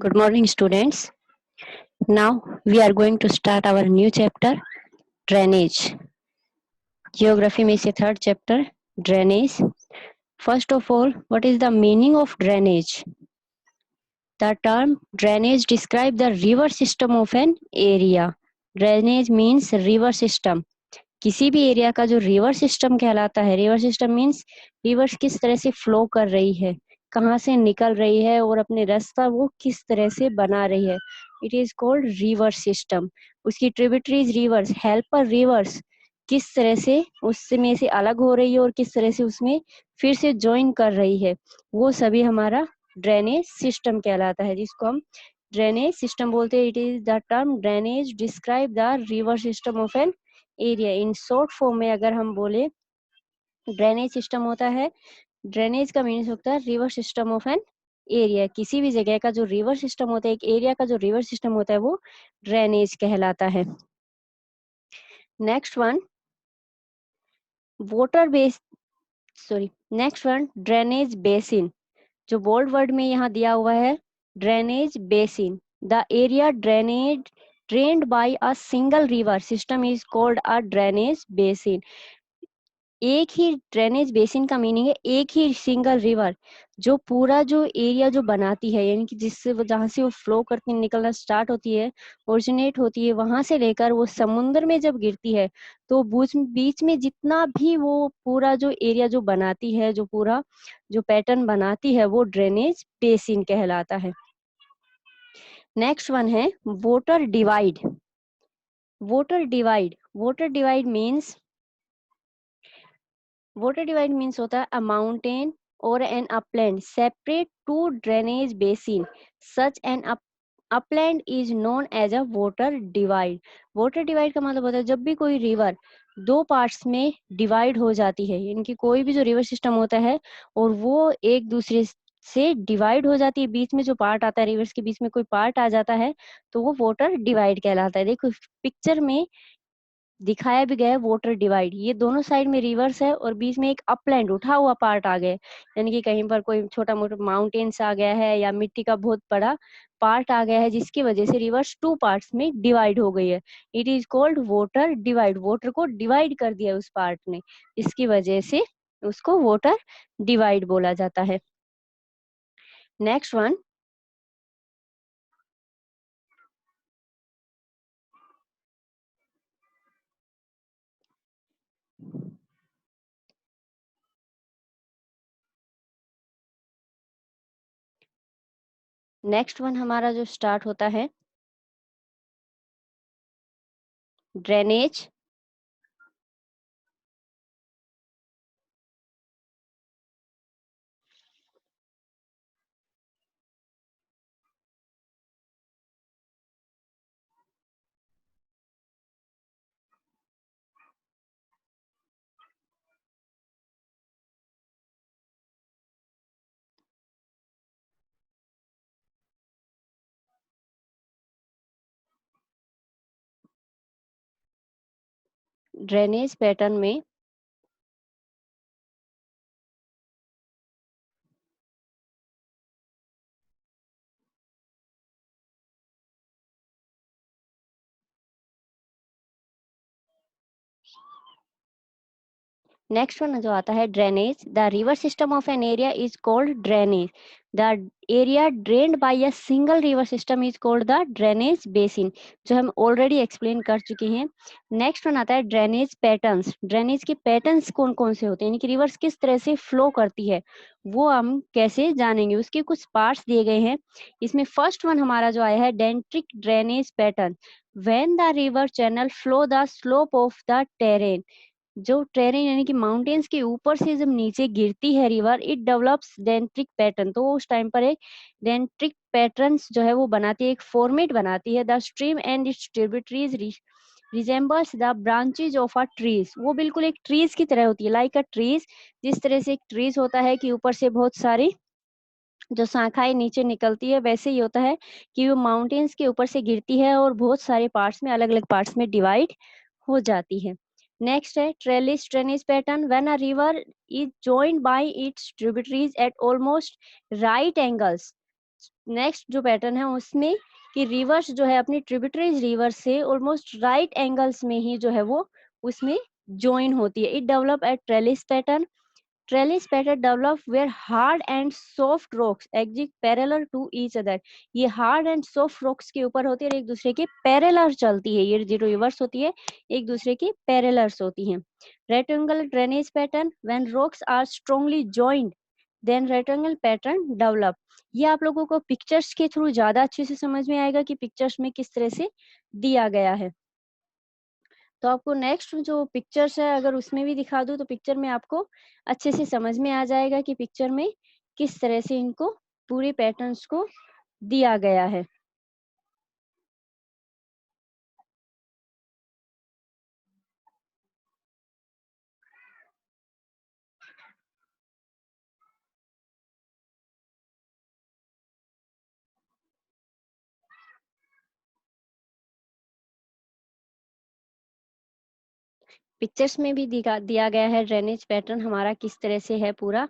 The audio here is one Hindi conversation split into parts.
Good morning, students. Now we are going to start our new chapter, drainage. Geography में से third chapter, drainage. First of all, what is the meaning of drainage? The term drainage describes the river system of an area. Drainage means river system. किसी भी एरिया का जो रिवर सिस्टम कहलाता है, रिवर सिस्टम मीन्स रिवर्स किस तरह से फ्लो कर रही है, कहाँ से निकल रही है और अपने रास्ता वो किस तरह से बना रही है, it is called river system. उसकी ट्रिब्यूटरीज रिवर्स, हेल्पर रिवर्स किस तरह से उसमें से अलग हो रही है और किस तरह से उसमें फिर से ज्वाइन कर रही है, वो सभी हमारा ड्रेनेज सिस्टम कहलाता है, जिसको हम ड्रेनेज सिस्टम बोलते हैं. It is the term drainage describe the river system of an area. In short form में अगर हम बोले, ड्रेनेज सिस्टम होता है, ड्रेनेज का मीनिंग होता है river system of an area. किसी भी जगह का जो रिवर सिस्टम होता है, एक एरिया का जो रिवर सिस्टम होता है, वो ड्रेनेज कहलाता है. Next one, water base next one, drainage basin. जो बोल्ड वर्ड में यहाँ दिया हुआ है, drainage basin. The area drainage drained by a single river system is called a drainage basin. एक ही ड्रेनेज बेसिन का मीनिंग है एक ही सिंगल रिवर जो पूरा जो एरिया जो बनाती है, यानी कि जिससे जहाँ से वो फ्लो करती निकलना स्टार्ट होती है, ओरिजिनेट होती है, वहां से लेकर वो समुद्र में जब गिरती है तो बीच में जितना भी वो पूरा जो एरिया जो बनाती है, जो पूरा जो पैटर्न बनाती है, वो ड्रेनेज बेसिन कहलाता है. नेक्स्ट वन है water divide. Water divide means, water divide means होता है अ माउंटेन और an upland separate two drainage basin. Such an upland is known as a water divide. Water divide का मतलब होता है जब भी कोई रिवर दो पार्ट्स में डिवाइड हो जाती है, यानी कि कोई भी जो रिवर सिस्टम होता है और वो एक दूसरे से डिवाइड हो जाती है, बीच में जो पार्ट आता है, रिवर्स के बीच में कोई पार्ट आ जाता है, तो वो वाटर डिवाइड कहलाता है. देखो पिक्चर में दिखाया भी गया है वाटर डिवाइड. ये दोनों साइड में रिवर्स है और बीच में एक अपलैंड उठा हुआ पार्ट आ गया, यानी कि कहीं पर कोई छोटा मोटा माउंटेन्स आ गया है या मिट्टी का बहुत बड़ा पार्ट आ गया है, जिसकी वजह से रिवर्स टू पार्ट्स में डिवाइड हो गई है. It is called water divide. Water को डिवाइड कर दिया उस पार्ट ने, इसकी वजह से उसको वाटर डिवाइड बोला जाता है. नेक्स्ट वन, नेक्स्ट वन हमारा जो स्टार्ट होता है, ड्रेनेज. ड्रेनेज पैटर्न में नेक्स्ट वन जो आता है drainage. The river system of an area is called drainage. The area drained by a single river system is called the drainage basin, जो हम ऑलरेडी एक्सप्लेन कर चुके हैं. नेक्स्ट वन आता है ड्रेनेज पैटर्न्स. ड्रेनेज के पैटर्न्स कौन कौन से होते हैं, यानी कि रिवर्स किस तरह से फ्लो करती है, वो हम कैसे जानेंगे, उसके कुछ पार्ट्स दिए गए हैं. इसमें फर्स्ट वन हमारा जो आया है dendritic drainage pattern. When the river channel flow the slope of the terrain. जो टेरेन यानी कि माउंटेन्स के ऊपर से जब नीचे गिरती है रिवर, इट डेवलप्स डेंट्रिक पैटर्न. तो उस टाइम पर एक डेंट्रिक पैटर्न्स जो है वो बनाती है, एक फॉर्मेट बनाती है. The stream and it's tributaries resembles the branches of a trees. वो बिल्कुल एक ट्रीज की तरह होती है, लाइक अ ट्रीज. जिस तरह से एक ट्रीज होता है कि ऊपर से बहुत सारी जो शाखाएं नीचे निकलती है, वैसे ही होता है कि वो माउंटेन्स के ऊपर से गिरती है और बहुत सारे पार्ट्स में, अलग अलग पार्ट्स में डिवाइड हो जाती है. नेक्स्ट है trellis drainage pattern. When a river is joined by its tributaries at almost right angles. Next जो पैटर्न है उसमें कि रिवर्स जो है अपनी ट्रिब्यूटरीज रिवर से ऑलमोस्ट राइट एंगल्स में ही जो है वो उसमें ज्वाइन होती है. It develop at trellis pattern. Trellis pattern develop where hard and soft rocks exist parallel to each other. ये हार्ड एंड सॉफ्ट रॉक्स के ऊपर होती है और एक दूसरे के पैरेलल चलती है. ये जो रिवर्स होती है एक दूसरे के पैरेलल्स होती हैं. Rectangular drainage pattern when rocks are strongly joined then rectangle pattern develop. ये आप लोगों को पिक्चर्स के थ्रू ज्यादा अच्छे से समझ में आएगा कि पिक्चर्स में किस तरह से दिया गया है. तो आपको नेक्स्ट जो पिक्चर्स है अगर उसमें भी दिखा दूं तो पिक्चर में आपको अच्छे से समझ में आ जाएगा कि पिक्चर में किस तरह से इनको पूरे पैटर्न्स को दिया गया है. पिक्चर्स में भी दिया गया है ड्रेनेज पैटर्न हमारा किस तरह से है पूरा.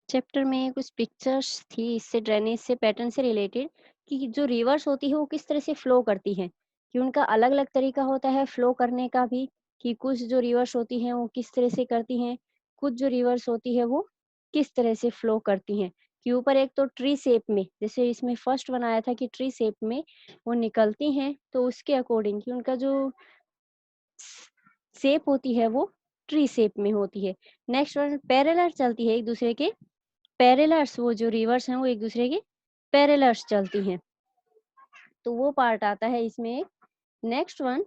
चैप्टर में कुछ पिक्चर्स थी इससे ड्रेनेज से पैटर्न से रिलेटेड कि जो रिवर्स होती है वो किस तरह से फ्लो करती है, कि उनका अलग अलग तरीका होता है फ्लो करने का भी, कि कुछ जो रिवर्स होती हैं वो किस तरह से करती हैं, कुछ जो रिवर्स होती है वो किस तरह से फ्लो करती हैं. कि ऊपर एक तो ट्री शेप में जैसे इसमें फर्स्ट बनाया था कि ट्री शेप में वो निकलती हैं तो उसके अकॉर्डिंग कि उनका जो शेप होती है वो ट्री शेप में होती है. नेक्स्ट वन पैरेलल चलती है एक दूसरे के पैरेलल्स, वो जो रिवर्स हैं वो एक दूसरे के पैरेलल्स चलती हैं. तो वो पार्ट आता है इसमें. नेक्स्ट वन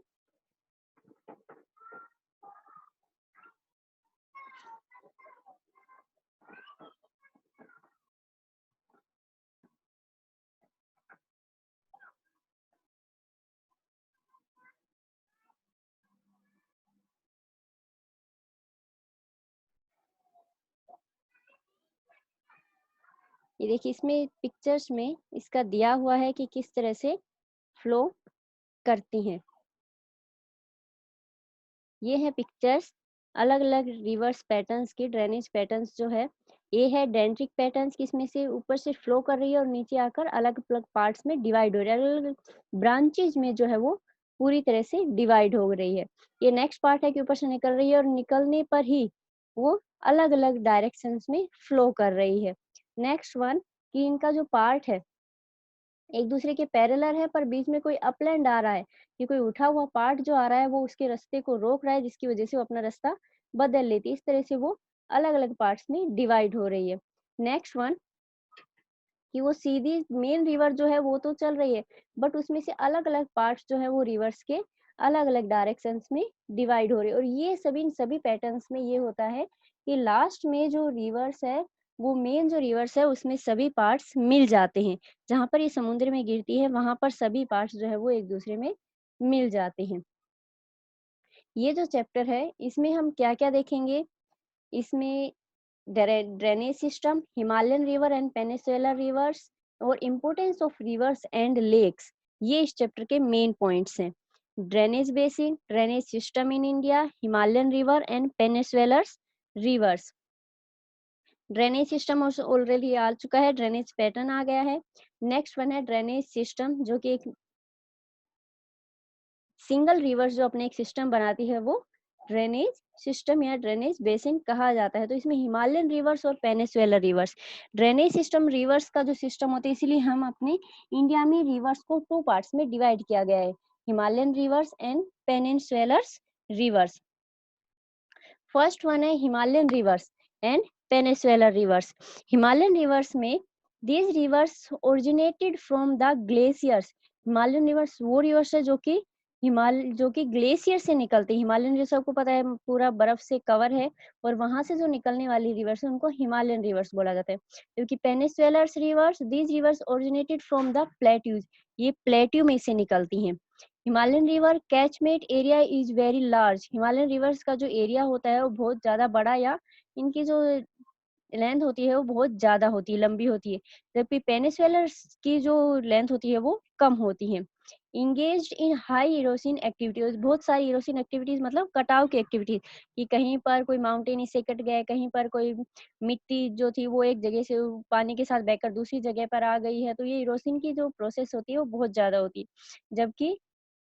ये देखिए इसमें पिक्चर्स में इसका दिया हुआ है कि किस तरह से फ्लो करती हैं. ये है पिक्चर्स अलग अलग रिवर्स पैटर्न्स की ड्रेनेज पैटर्न्स जो है. ये है डेंट्रिक पैटर्न्स किसमें से ऊपर से फ्लो कर रही है और नीचे आकर अलग अलग पार्ट्स में डिवाइड हो रही है, अलग अलग ब्रांचेज में जो है वो पूरी तरह से डिवाइड हो रही है. ये नेक्स्ट पार्ट है कि ऊपर से निकल रही है और निकलने पर ही वो अलग अलग डायरेक्शंस में फ्लो कर रही है. नेक्स्ट वन कि इनका जो पार्ट है एक दूसरे के पैरेलल है पर बीच में कोई अपलैंड आ रहा है, कि कोई उठा हुआ पार्ट जो आ रहा है वो उसके रास्ते को रोक रहा है जिसकी वजह से वो अपना रास्ता बदल लेती है. इस तरह से वो अलग अलग पार्ट्स में डिवाइड हो रही है. नेक्स्ट वन कि वो सीधी मेन रिवर जो है वो तो चल रही है बट उसमें से अलग अलग पार्ट्स जो है वो रिवर्स के अलग अलग डायरेक्शंस में डिवाइड हो रहे हैं. और ये सभी पैटर्न्स में ये होता है कि लास्ट में जो रिवर्स है वो मेन जो रिवर्स है उसमें सभी पार्ट्स मिल जाते हैं. जहां पर ये समुद्र में गिरती है वहां पर सभी पार्ट्स जो है वो एक दूसरे में मिल जाते हैं. ये जो चैप्टर है इसमें हम क्या क्या देखेंगे, इसमें drainage system, Himalayan river and peninsular rivers और importance of rivers and lakes, ये इस चैप्टर के मेन पॉइंट्स हैं. Drainage basin, drainage system in India, Himalayan river and peninsular rivers. Drainage system already आ चुका है, ड्रेनेज पैटर्न आ गया है. नेक्स्ट वन है ड्रेनेज सिस्टम जो कि एक सिंगल रिवर्स जो अपने एक सिस्टम बनाती है वो ड्रेनेज सिस्टम या ड्रेनेज बेसिन कहा जाता है. तो इसमें हिमालयन रिवर्स और peninsular rivers. Drainage system reverse का जो सिस्टम होता है इसीलिए हम अपने इंडिया में रिवर्स को टू पार्ट्स में डिवाइड किया गया है, Himalayan rivers and peninsular rivers. First one है Himalayan rivers and peninsular rivers. Himalayan rivers में these rivers originated from the glaciers. Himalayan rivers वो रिवर्स है जो कि ग्लेशियर से निकलते हैं. हिमालयन रिवर्स सबको पता है पूरा बर्फ से कवर है और वहां से जो निकलने वाली रिवर्स है उनको हिमालयन रिवर्स बोला जाता है. क्योंकि peninsular reverse these rivers originated from the plateaus, ये प्लेट्यू में से निकलती हैं. Himalayan river catchment area is very large. Himalayan reverse का जो एरिया होता है वो बहुत ज्यादा बड़ा या इनकी जो लेंथ होती है वो बहुत ज्यादा होती है, लंबी होती है, जबकि पेनिनसुलर्स की जो लेंथ होती है वो कम होती है। इंगेज्ड इन हाई इरोसिन एक्टिविटीज, बहुत सारी इरोसिन एक्टिविटीज मतलब कटाव की एक्टिविटीज, कि कहीं पर कोई माउंटेन इससे कट गया, कहीं पर कोई मिट्टी जो थी वो एक जगह से पानी के साथ बहकर दूसरी जगह पर आ गई है, तो ये इरोसिन की जो प्रोसेस होती है वो बहुत ज्यादा होती है, जबकि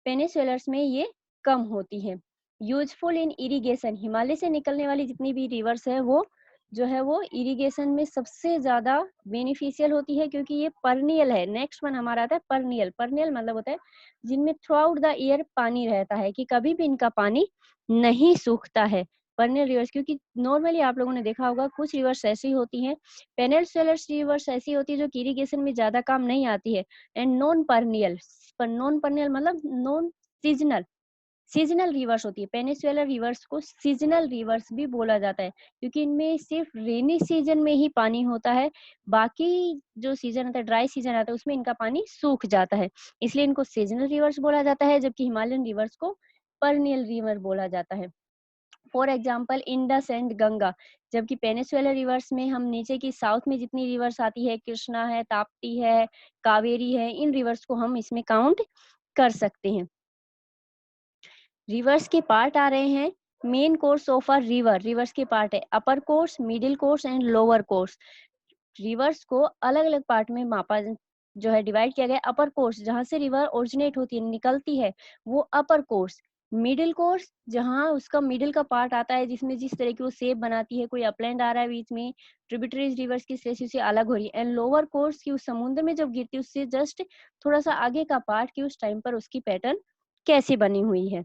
पेनिनसुलर्स में ये कम होती है। यूजफुल इन इरिगेशन, हिमालय से निकलने वाली जितनी भी रिवर्स है वो जो है वो इरिगेशन में सबसे ज्यादा बेनिफिशियल होती है, क्योंकि ये परनियल है। नेक्स्ट वन हमारा आता है परनियल। परनियल मतलब होता है जिनमें थ्रू आउट द ईयर पानी रहता है, कि कभी भी इनका पानी नहीं सूखता है। परनियल रिवर्स, क्योंकि नॉर्मली आप लोगों ने देखा होगा कुछ रिवर्स ऐसी होती हैं, पेनिनसुलर रिवर्स ऐसी होती है जो कि इरिगेशन में ज्यादा काम नहीं आती है, एंड नॉन परनियल, पर नॉन परनियल मतलब नॉन सीजनल, सीजनल रिवर्स होती है। पेनिनसुलर रिवर्स को सीजनल रिवर्स भी बोला जाता है, क्योंकि इनमें सिर्फ रेनी सीजन में ही पानी होता है, बाकी जो सीजन आता है, ड्राई सीजन आता है, उसमें इनका पानी सूख जाता है, इसलिए इनको सीजनल रिवर्स बोला जाता है, जबकि हिमालयन रिवर्स को परनियल रिवर बोला जाता है। For example Indus and Ganga, जबकि पेनिनसुलर रिवर्स में हम नीचे की साउथ में जितनी रिवर्स आती है, कृष्णा है, ताप्ती है, कावेरी है, इन रिवर्स को हम इसमें काउंट कर सकते हैं। रिवर्स के पार्ट आ रहे हैं। Main course of a river, rivers के पार्ट है upper course, middle course and lower course. Rivers को अलग अलग पार्ट में मापा जो है डिवाइड किया गया। अपर कोर्स जहां से रिवर ओरिजिनेट होती है, निकलती है, वो अपर कोर्स। मिडिल कोर्स जहां उसका मिडिल का पार्ट आता है, जिसमें जिस तरह की वो शेप बनाती है, कोई अपलैंड आ रहा है बीच में, ट्रिब्यूटरीज रिवर्स की स्पेसिस से अलग हो रही है। एंड लोअर कोर्स की उस समुद्र में जब गिरती है उससे जस्ट थोड़ा सा आगे का पार्ट, की उस टाइम पर उसकी पैटर्न कैसे बनी हुई है।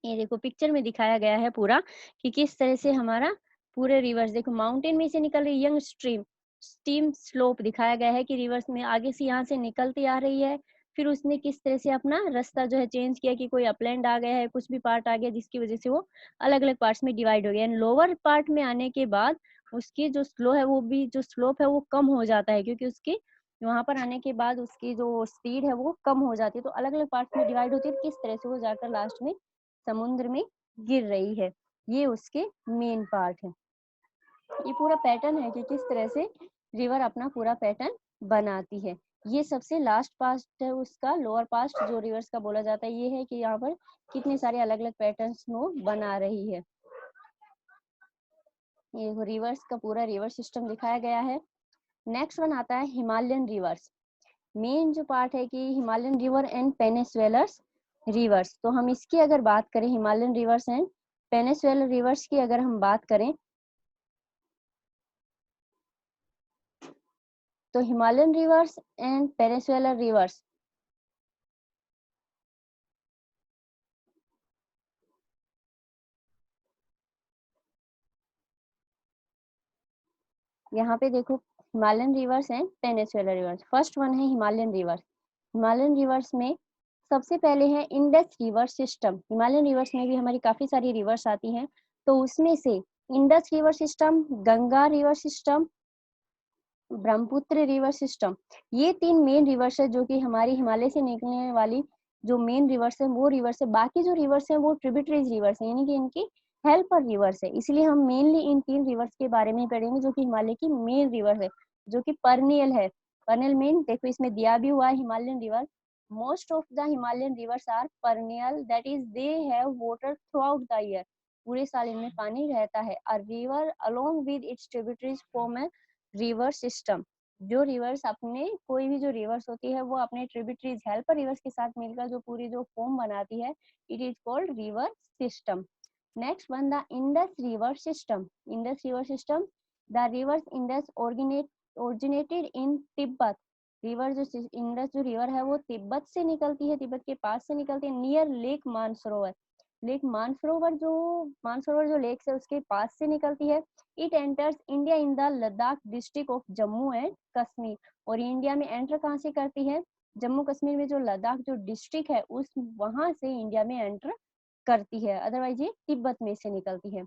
ये देखो पिक्चर में दिखाया गया है पूरा, कि किस तरह से हमारा पूरे रिवर्स, देखो माउंटेन में से निकल रही यंग स्ट्रीम, स्टीम स्लोप दिखाया गया है, कि रिवर्स में आगे से यहाँ से निकलती आ रही है, फिर उसने किस तरह से अपना रास्ता जो है चेंज किया, कि कोई अपलैंड आ गया है, कुछ भी पार्ट आ गया, जिसकी वजह से वो अलग अलग पार्ट्स में डिवाइड हो गया। एंड लोअर पार्ट में आने के बाद उसकी जो स्लो है वो भी, जो स्लोप है वो कम हो जाता है, क्योंकि उसकी वहां पर आने के बाद उसकी जो स्पीड है वो कम हो जाती है, तो अलग अलग पार्ट्स में डिवाइड होती है, किस तरह से वो जाकर लास्ट में समुद्र में गिर रही है। ये उसके मेन पार्ट है। ये पूरा पैटर्न है कि किस तरह से रिवर अपना पूरा पैटर्न बनाती है। ये सबसे लास्ट पार्ट है उसका, लोअर पार्ट जो रिवर्स का बोला जाता है। ये है कि यहाँ पर कितने सारे अलग अलग पैटर्न्स वो बना रही है। ये रिवर्स का पूरा रिवर सिस्टम दिखाया गया है। नेक्स्ट वन आता है हिमालयन रिवर्स। मेन जो पार्ट है कि Himalayan river and peninsular reverse. तो हम इसकी अगर बात करें, Himalayan rivers and peninsular reverse की अगर हम बात करें, तो Himalayan rivers and peninsular reverse, यहाँ पे देखो Himalayan rivers and peninsular rivers. First one है हिमालयन रिवर्स। हिमालयन रिवर्स में सबसे पहले है Indus river system. Himalayan rivers में भी हमारी काफी सारी रिवर्स आती हैं, तो उसमें से Indus river system, Ganga river system, Brahmaputra river system, ये तीन मेन रिवर्स है जो कि हमारी हिमालय से निकलने वाली जो मेन रिवर्स है वो रिवर्स है। बाकी जो रिवर्स है वो ट्रिब्यूटरीज रिवर्स है, यानी कि इनकी हेल्पर रिवर्स है। इसलिए हम मेनली इन तीन रिवर्स के बारे में पढ़ेंगे, जो कि हिमालय की मेन रिवर है, जो कि परनियल है। परनियल मीन देखो इसमें दिया भी हुआ है Himalayan river. Most of the Himalayan rivers are perennial, that is they have water throughout the year, पूरे साल इनमें पानी रहता है। A river along with its tributaries form a river system. जो रिवर्स अपने, कोई भी जो रिवर्स होती है वो अपने ट्रिब्यूटरीज हेल्पर रिवर्स के साथ मिलकर जो पूरी जो फॉर्म बनाती है, it is called river system. Next one the Indus river system. Indus river system, the reverse Indus originated in Tibet. River जो इंडस जो रिवर है वो तिब्बत से निकलती है, तिब्बत के पास से निकलती है, near lake Mansarovar. Lake Mansarovar जो लेक है उसके पास से निकलती है। It enters India in the Ladakh district of Jammu and Kashmir. और इंडिया में एंटर कहाँ से करती है, जम्मू कश्मीर में जो लद्दाख जो डिस्ट्रिक्ट है उस वहां से इंडिया में एंटर करती है, अदरवाइज ये तिब्बत में से निकलती है।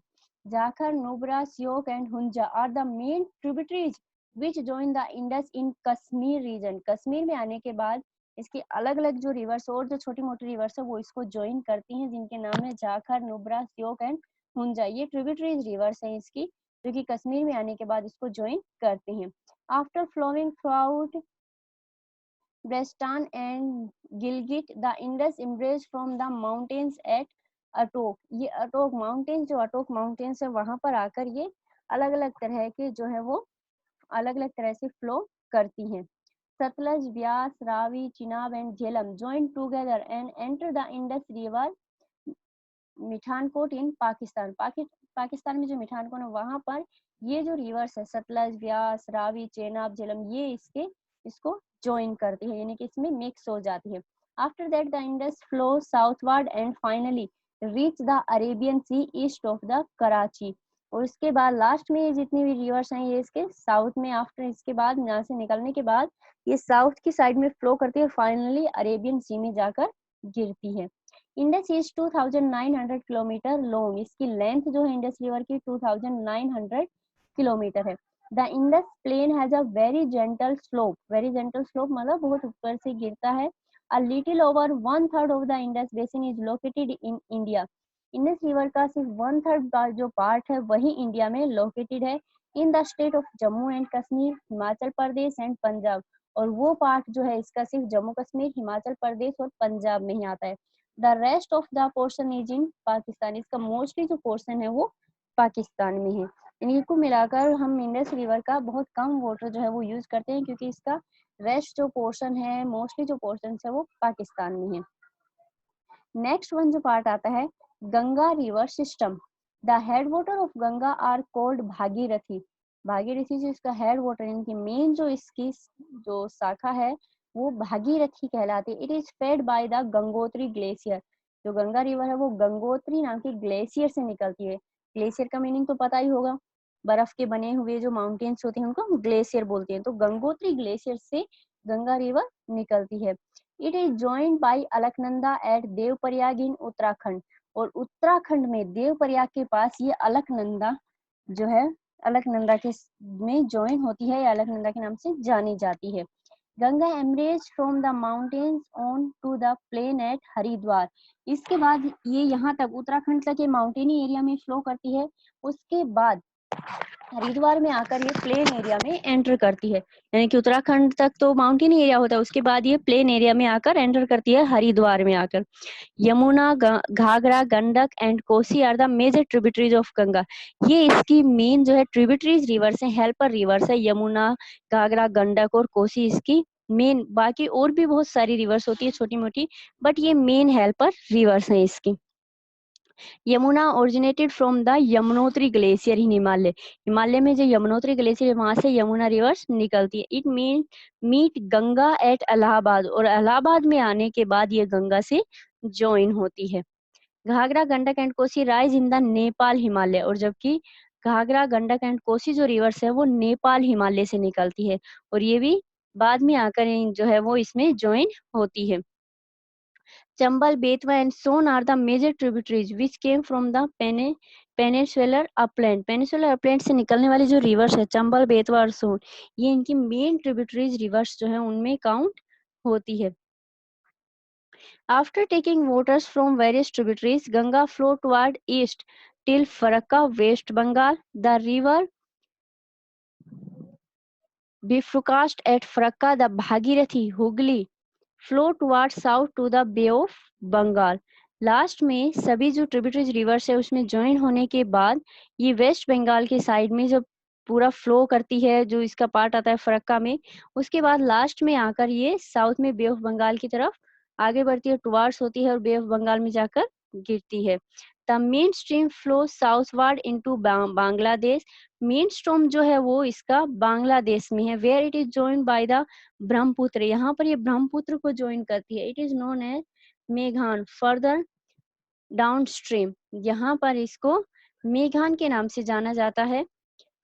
Zaskar, Nubra, Shyok and Hunza are the main tributaries which join the Indus in Kashmir region. Kashmir में आने के बाद इसकी अलग अलग जो रिवर्स और जो छोटी मोटी रिवर्स है वो इसको ज्वाइन करती हैं, जिनके नाम है जाखर, नुब्रा, श्योक एंड हुंजा। ये ट्रिब्यूटरीज रिवर्स है इसकी, जो कि कश्मीर में आने के बाद इसको ज्वाइन करते हैं। After flowing through Baltistan and Gilgit, the Indus emerged from the mountains at अटोक। ये अटोक माउंटेन्स, जो अटोक माउंटेन्स है वहां पर आकर ये अलग अलग तरह के जो है वो अलग अलग तरह से फ्लो करती हैं। Sutlej, Beas, Ravi, Chenab and Jhelum join together and enter the Indus river Mithankot in Pakistan. Pakistan में जो मिठानकोट है वहां पर ये जो रिवर्स है सतलज, व्यास, रावी, चेनाब, झेलम, ये इसको ज्वाइन करती है, यानी कि इसमें मिक्स हो जाती है। After that the Indus flow southward and finally reach the Arabian sea east of the Karachi. और उसके बाद लास्ट में ये जितनी भी रिवर्स हैं ये इसके साउथ में, आफ्टर इसके बाद यहाँ से निकलने के बाद ये साउथ की साइड में फ्लो करती है, फाइनली अरेबियन सी में जाकर गिरती है। Indus is 2900 kilometre long. इसकी लेंथ जो है इंडस रिवर की 2900 किलोमीटर है। The Indus plain has a very gentle slope. Very gentle slope मतलब बहुत ऊपर से गिरता है। A little over 1/3 of the Indus basin is located in India. Indus river का सिर्फ 1/3 का जो पार्ट है वही इंडिया में लोकेटेड है। In the state of Jammu and Kashmir, Himachal Pradesh and Punjab. और वो पार्ट जो है इसका सिर्फ जम्मू कश्मीर, हिमाचल प्रदेश और पंजाब में ही आता है। The rest of the portion is in Pakistan. इसका मोस्टली जो पोर्शन है वो पाकिस्तान में है। इनको मिलाकर हम इंडस रिवर का बहुत कम वाटर जो है वो यूज करते हैं, क्योंकि इसका रेस्ट जो पोर्शन है, मोस्टली जो पोर्शन है वो पाकिस्तान में है। नेक्स्ट वन जो पार्ट आता है Ganga river system. The head water of Ganga are called Bhagirathi. Bhagirathi जो इसका हेड वाटर, इनकी मेन जो इसकी जो शाखा है वो भागीरथी कहलाती है। It is fed by the Gangotri glacier. जो गंगा रिवर है वो गंगोत्री नाम की ग्लेशियर से निकलती है। ग्लेशियर का मीनिंग तो पता ही होगा, बर्फ के बने हुए जो माउंटेन्स होते हैं उनको ग्लेशियर बोलते हैं। तो गंगोत्री ग्लेशियर से गंगा रिवर निकलती है। It is joined by Alaknanda at Devprayag in Uttarakhand. और उत्तराखंड में देवप्रयाग के पास ये अलकनंदा जो है अलकनंदा के में ज्वाइन होती है, या अलकनंदा के नाम से जानी जाती है। Ganga emerges from the mountains on to the plain at Haridwar. इसके बाद ये यहाँ तक उत्तराखंड तक ये माउंटेनी एरिया में फ्लो करती है। उसके बाद हरिद्वार में आकर ये प्लेन एरिया में एंटर करती है, यानी कि उत्तराखंड तक तो माउंटेन एरिया होता है, उसके बाद ये प्लेन एरिया में आकर एंटर करती है हरिद्वार में आकर। Yamuna, Ghaghara, Gandak and Kosi are the major tributaries of Ganga. ये इसकी मेन जो है ट्रिब्यूटरीज रिवर्स है, हेल्पर रिवर्स है। यमुना, घाघरा, गंडक और कोसी इसकी मेन, बाकी और भी बहुत सारी रिवर्स होती है छोटी मोटी, बट ये मेन हेल्पर रिवर्स है इसकी। Yamuna originated from the Yamunotri glacier in Himalaya. Himalaya में जो यमुनोत्री ग्लेशियर है वहां से यमुना रिवर्स निकलती है। It meet Ganga at Allahabad. और इलाहाबाद में आने के बाद ये गंगा से ज्वाइन होती है। Ghaghara, Gandak and Kosi rise in the Nepal Himalaya. और जबकि घाघरा, गंडक एंड कोसी जो रिवर्स है वो नेपाल हिमालय से निकलती है, और ये भी बाद में आकर जो है वो इसमें ज्वाइन होती है। Chambal, Betwa, and Son are the major tributaries which came from the peninsular upland. Peninsular upland से निकलने वाली जो रिवर्स है चंबल, बेतवा और सोन, ये इनकी मेन ट्रिब्यूटरीज रिवर्स जो है उनमें काउंट होती है। After taking waters from various tributaries, Ganga flow toward east till Farakka, West Bengal. The river bifurcates at Farakka, the Bhagirathi, Hooghly flow toward south to the Bay of Bengal. Last में सभी जो ट्रिब्यूटरीज रिवर्स है उसमें ज्वाइन होने के बाद ये वेस्ट बंगाल के साइड में जब पूरा फ्लो करती है, जो इसका पार्ट आता है फरक्का में, उसके बाद लास्ट में आकर ये साउथ में बे ऑफ बंगाल की तरफ आगे बढ़ती है, टुवार्ड्स होती है और बे ऑफ बंगाल में जाकर गिरती है। The main stream flow southward into Bangladesh. Main stream जो है वो इसका बांग्लादेश में है। Where it is joined by the Brahmaputra. यहाँ पर ये ब्रह्मपुत्र को ज्वाइन करती है। इट इज नोन एज मेघान फर्दर डाउन स्ट्रीम। यहाँ पर इसको मेघान के नाम से जाना जाता है।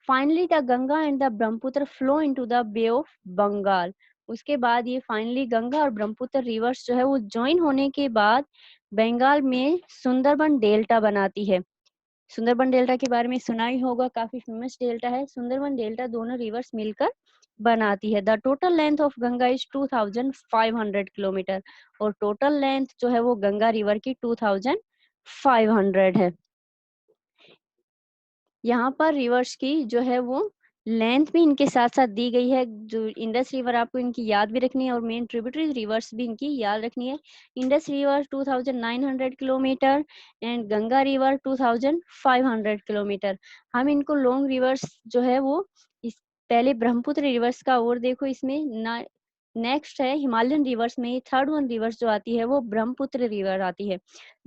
Finally the Ganga and the Brahmaputra flow into the Bay of Bengal. उसके बाद ये फाइनली गंगा और ब्रह्मपुत्र रिवर्स जो है वो ज्वाइन होने के बाद बंगाल में सुंदरबन डेल्टा बनाती है। सुंदरबन डेल्टा के बारे में सुना ही होगा, काफी फेमस डेल्टा है। सुंदरबन डेल्टा दोनों रिवर्स मिलकर बनाती है। The total length of Ganga is 2500 kilometre. और टोटल लेंथ जो है वो गंगा रिवर की 2500 है। यहाँ पर रिवर्स की जो है वो लेंथ भी इनके साथ साथ दी गई है। जो इंडस रिवर आपको इनकी याद भी रखनी है और मेन ट्रिब्यूटरी रिवर्स भी इनकी याद रखनी है। Indus river 2900 kilometre and Ganga river 2500 kilometre. हम इनको लॉन्ग रिवर्स जो है वो इस पहले ब्रह्मपुत्र रिवर्स का और देखो इसमें ना। नेक्स्ट है हिमालयन रिवर्स में थर्ड वन रिवर्स जो आती है वो ब्रह्मपुत्र रिवर आती है।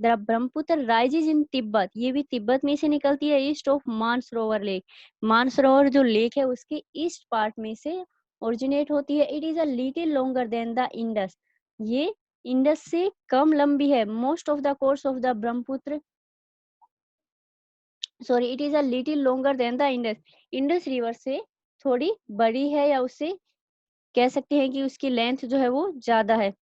The Brahmaputra rises in Tibet, ये भी तिब्बत में से निकलती है east of Mansarovar lake. Mansarovar जो लेक है उसके ईस्ट पार्ट में से ओरिजिनेट होती है। It is a little longer than the Indus, ये इंडस से कम लंबी है। Most of the course of the Brahmaputra, sorry, it is a little longer than the Indus, Indus river से थोड़ी बड़ी है या उससे कह सकते हैं कि उसकी लेंथ जो है वो ज्यादा है।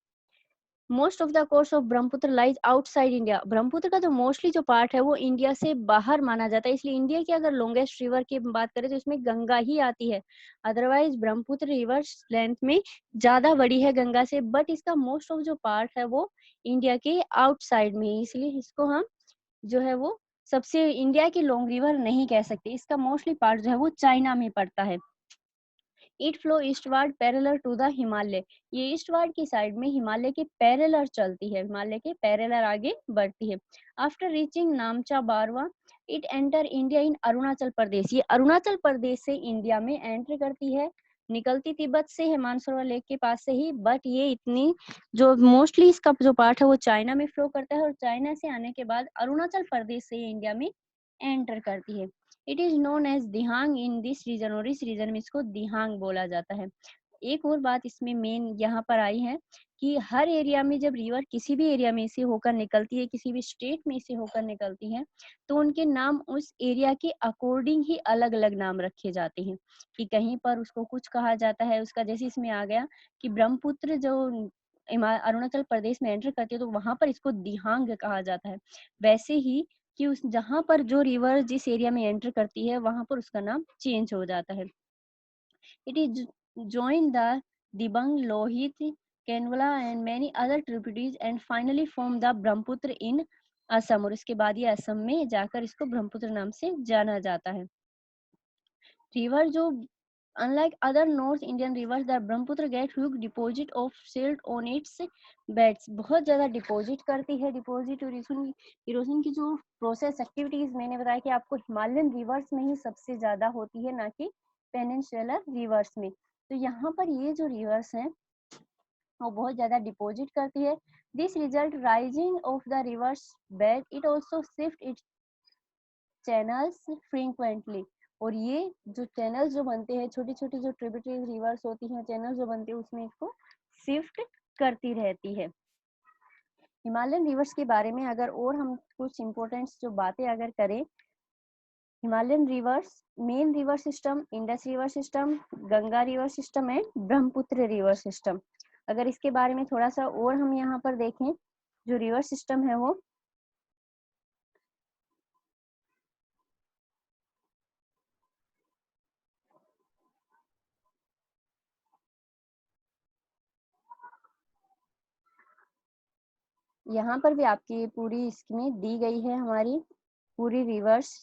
Most of the course of Brahmaputra lies outside India, Brahmaputra का जो मोस्टली जो पार्ट है वो इंडिया से बाहर माना जाता है, इसलिए इंडिया की अगर लॉन्गेस्ट रिवर की बात करें तो इसमें गंगा ही आती है। अदरवाइज ब्रह्मपुत्र रिवर लेंथ में ज्यादा बड़ी है गंगा से, बट इसका मोस्ट ऑफ जो पार्ट है वो इंडिया के आउटसाइड में है, इसलिए इसको हम जो है वो सबसे इंडिया की लॉन्ग रिवर नहीं कह सकते। इसका मोस्टली पार्ट जो है वो चाइना में पड़ता है। It flow eastward parallel to the Himalaya, ये ईस्टवर्ड की साइड में हिमालय के पैरेलल चलती है, हिमालय के पैरेलल आगे बढ़ती है। After reaching Namcha Barwa it enter India in Arunachal Pradesh, ये अरुणाचल प्रदेश से इंडिया में एंटर करती है। निकलती तिब्बत से है मानसरोवर लेक के पास से ही, बट ये इतनी जो मोस्टली इसका जो पार्ट है वो चाइना में फ्लो करता है और चाइना से आने के बाद अरुणाचल प्रदेश से इंडिया में एंटर करती है। It is known as Dihang in this region, और इस रीजन में इसको दिहांग बोला जाता है। एक और बात इसमें मेन यहाँ पर आई है कि हर एरिया में जब रिवर किसी भी एरिया में से होकर निकलती है, किसी भी स्टेट में से होकर निकलती है, तो उनके नाम उस एरिया के अकॉर्डिंग ही अलग अलग नाम रखे जाते हैं। कि कहीं पर उसको कुछ कहा जाता है उसका, जैसे इसमें आ गया कि ब्रह्मपुत्र जो अरुणाचल प्रदेश में एंटर करती है तो वहां पर इसको दिहांग कहा जाता है। वैसे ही कि उस जहां पर जो रिवर जिस एरिया में एंटर करती है वहां पर उसका नाम चेंज हो जाता है। It is join the Dibang, Lohit, Kenwala and many other tributaries and finally form the Brahmaputra in Assam, और इसके बाद ये असम में जाकर इसको ब्रह्मपुत्र नाम से जाना जाता है। रिवर जो unlike other North Indian rivers, the Brahmaputra get huge deposit of silt on its beds, बहुत ज्यादा डिपोजिट करती है। डिपोजिट और इरोजन की जो प्रोसेस एक्टिविटीज मैंने बताया कि आपको हिमालयन रिवर्स में ही सबसे ज्यादा होती है, ना कि पेनिनसुलर रिवर्स में। तो यहाँ पर ये जो रिवर्स हैं वो बहुत ज्यादा डिपोजिट करती है। This result rising of the reverse bed, it also shift it's channels frequently, और ये जो चैनल्स जो बनते हैं, छोटी छोटी जो ट्रिब्यूटरी रिवर्स होती हैं, चैनल्स जो बनते हैं उसमें इसको शिफ्ट करती रहती है। हिमालयन रिवर्स के बारे में अगर और हम कुछ इंपॉर्टेंट जो बातें अगर करें, Himalayan reverse main river system Indus river system, Ganga river system and Brahmaputra river system. अगर इसके बारे में थोड़ा सा और हम यहाँ पर देखें, जो रिवर सिस्टम है वो यहाँ पर भी आपकी पूरी इसमें दी गई है, हमारी पूरी रिवर्स।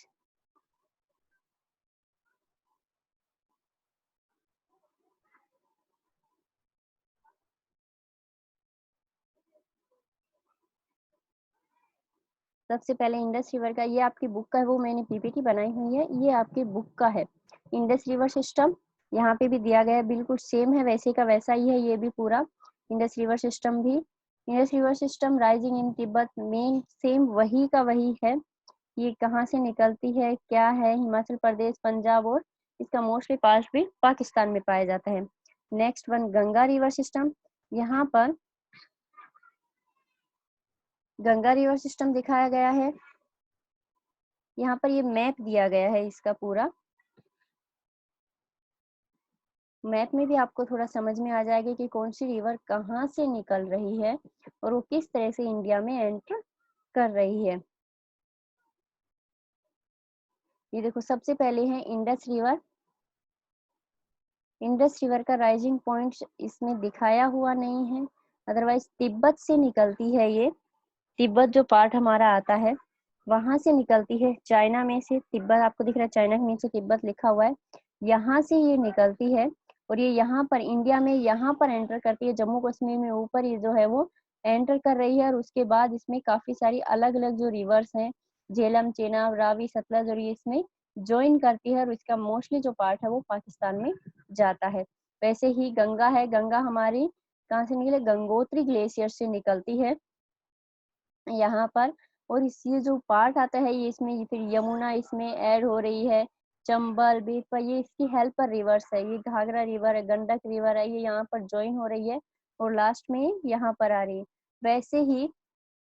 सबसे पहले इंडस रिवर का, ये आपकी बुक का है, वो मैंने पीपीटी बनाई हुई है, ये आपकी बुक का है। इंडस रिवर सिस्टम यहाँ पे भी दिया गया है, बिल्कुल सेम है, वैसे का वैसा ही है ये भी पूरा। इंडस रिवर सिस्टम भी, Indus river system rising in Tibet, main same वही का वही है। ये कहाँ से निकलती है, क्या है, हिमाचल प्रदेश, पंजाब, और इसका मोस्टली पार्ट भी पाकिस्तान में पाया जाता है। Next one Ganga river system, यहाँ पर गंगा रिवर सिस्टम दिखाया गया है। यहाँ पर ये मैप दिया गया है इसका पूरा। मैप में भी आपको थोड़ा समझ में आ जाएगा कि कौन सी रिवर कहाँ से निकल रही है और वो किस तरह से इंडिया में एंटर कर रही है। ये देखो, सबसे पहले है इंडस रिवर। इंडस रिवर का राइजिंग पॉइंट इसमें दिखाया हुआ नहीं है, अदरवाइज तिब्बत से निकलती है ये। तिब्बत जो पार्ट हमारा आता है वहां से निकलती है चाइना में से, तिब्बत आपको दिख रहा है, चाइना के नीचे तिब्बत लिखा हुआ है, यहाँ से ये निकलती है और ये यहाँ पर इंडिया में यहाँ पर एंटर करती है, जम्मू कश्मीर में ऊपर ये जो है वो एंटर कर रही है। और उसके बाद इसमें काफी सारी अलग अलग जो रिवर्स हैं, झेलम, चेनाब, रावी, सतलज, और ये इसमें ज्वाइन करती है और इसका मोस्टली जो पार्ट है वो पाकिस्तान में जाता है। वैसे ही गंगा है, गंगा हमारी कहाँ से निकले, गंगोत्री ग्लेशियर से निकलती है यहाँ पर। और ये जो पार्ट आता है ये इसमें फिर यमुना इसमें ऐड हो रही है, चंबल, बेतवा, ये इसकी हेल्पर रिवर्स है, ये घाघरा रिवर है, गंडक रिवर है, ये यहाँ पर ज्वाइन हो रही है और लास्ट में यहाँ पर आ रही है। वैसे ही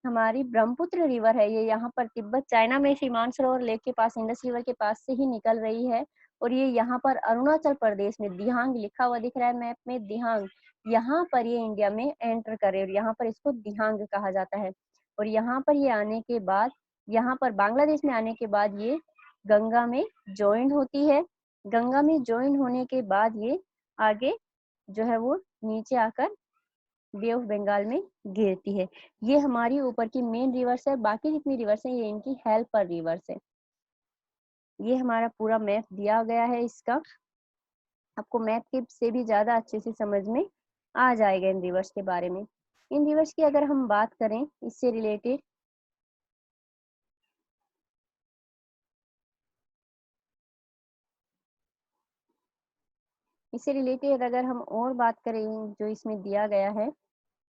हमारी ब्रह्मपुत्र रिवर है, ये यहाँ पर तिब्बत चाइना में से मानसरोवर लेक के पास, इंडस रिवर के पास से ही निकल रही है और ये यहाँ पर अरुणाचल प्रदेश में दिहांग लिखा हुआ दिख रहा है मैप में, दिहांग, यहाँ पर ये इंडिया में एंटर करे और यहाँ पर इसको दिहांग कहा जाता है। और यहाँ पर ये आने के बाद, यहाँ पर बांग्लादेश में आने के बाद ये गंगा में ज्वाइन होती है। गंगा में ज्वाइन होने के बाद ये आगे जो है वो नीचे आकर बे ऑफ बंगाल में गिरती है। ये हमारी ऊपर की मेन रिवर्स है, बाकी जितनी रिवर्स है ये इनकी हेल्पर रिवर्स है। ये हमारा पूरा मैप दिया गया है इसका, आपको मैप के से भी ज्यादा अच्छे से समझ में आ जाएगा इन रिवर्स के बारे में। इन रिवर्स की अगर हम बात करें इससे रिलेटेड, अगर हम और बात करें जो इसमें दिया गया है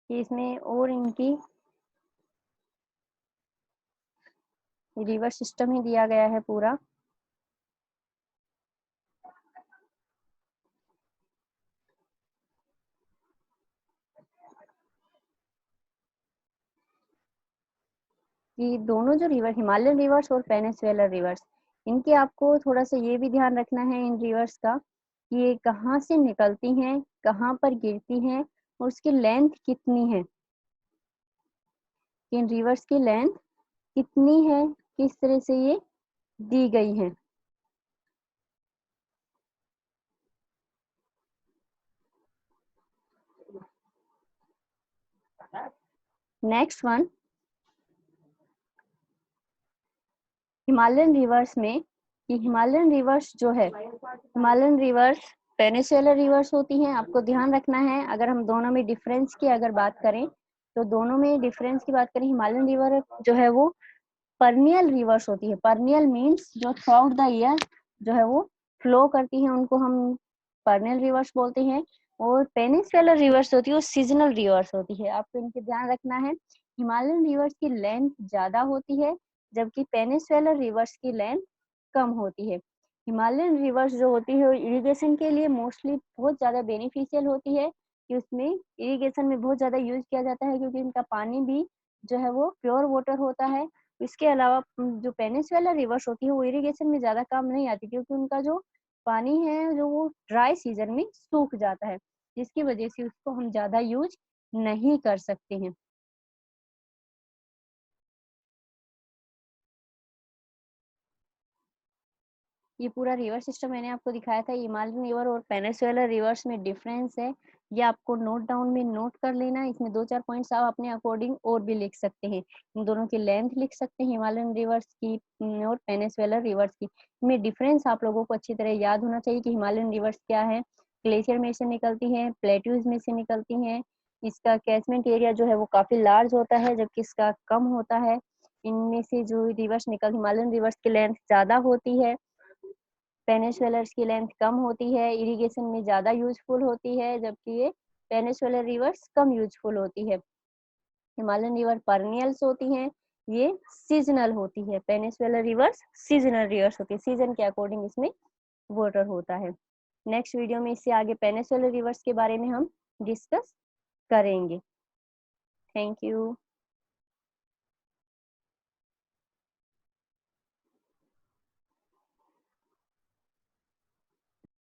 कि इसमें और इनकी रिवर सिस्टम ही दिया गया है पूरा। कि दोनों जो रिवर, हिमालयन रिवर्स और पेनिनसुलर रिवर्स, इनके आपको थोड़ा सा ये भी ध्यान रखना है इन रिवर्स का कि ये कहाँ से निकलती हैं, कहाँ पर गिरती हैं और उसकी लेंथ कितनी है, इन रिवर्स की लेंथ कितनी है, किस तरह से ये दी गई है। नेक्स्ट वन, हिमालयन रिवर्स में, कि हिमालयन रिवर्स जो है, हिमालयन रिवर्स पेनिनसुलर रिवर्स होती हैं, आपको ध्यान रखना है। अगर हम दोनों में डिफरेंस की अगर बात करें तो दोनों में डिफरेंस की बात करें, हिमालयन रिवर जो है वो परनियल रिवर्स होती है। परनियल मीन्स जो थ्रू आउट द ईयर जो है वो फ्लो करती है, उनको हम परनियल रिवर्स बोलते हैं। और पेनिनसुलर रिवर्स होती है वो सीजनल रिवर्स होती है, आपको इनके ध्यान रखना है। हिमालयन रिवर्स की लेंथ ज्यादा होती है जबकि पेनिनसुलर रिवर्स की लेंथ कम होती है। हिमालयन रिवर्स जो होती है इरिगेशन के लिए मोस्टली बहुत ज्यादा बेनिफिशियल होती है, कि उसमें इरिगेशन में बहुत ज्यादा यूज किया जाता है क्योंकि इनका पानी भी जो है वो प्योर वाटर होता है। इसके अलावा जो पेनिनसुलर रिवर्स होती है वो इरिगेशन में ज्यादा काम नहीं आती क्योंकि उनका जो पानी है जो वो ड्राई सीजन में सूख जाता है, जिसकी वजह से उसको हम ज्यादा यूज नहीं कर सकते हैं। ये पूरा रिवर सिस्टम मैंने आपको दिखाया था, हिमालयन रिवर और पेनिनसुलर रिवर्स में डिफरेंस है, ये आपको नोट डाउन में नोट कर लेना है। इसमें 2-4 पॉइंट्स आप अपने अकॉर्डिंग और भी लिख सकते हैं, इन दोनों की लेंथ लिख सकते हैं, हिमालयन रिवर्स की और पेनिनसुलर रिवर्स की। इनमें डिफरेंस आप लोगों को अच्छी तरह याद होना चाहिए कि हिमालयन रिवर्स क्या है, ग्लेशियर में से निकलती है, प्लेट्यूज में से निकलती हैं, इसका कैचमेंट एरिया जो है वो काफी लार्ज होता है जबकि इसका कम होता है। इनमें से जो रिवर्स निकल, हिमालयन रिवर्स की लेंथ ज्यादा होती है, पेनिनसुलर की लेंथ कम होती है, इरिगेशन में ज्यादा यूजफुल होती है जबकि ये पेनिनसुलर रिवर्स कम यूजफुल होती है। हिमालयन रिवर परनियल्स होती हैं, ये सीजनल होती है, पेनिनसुलर रिवर्स सीजनल रिवर्स होती है, सीजन के अकॉर्डिंग इसमें वाटर होता है। नेक्स्ट वीडियो में इससे आगे पेनिनसुलर रिवर्स के बारे में हम डिस्कस करेंगे। Thank you.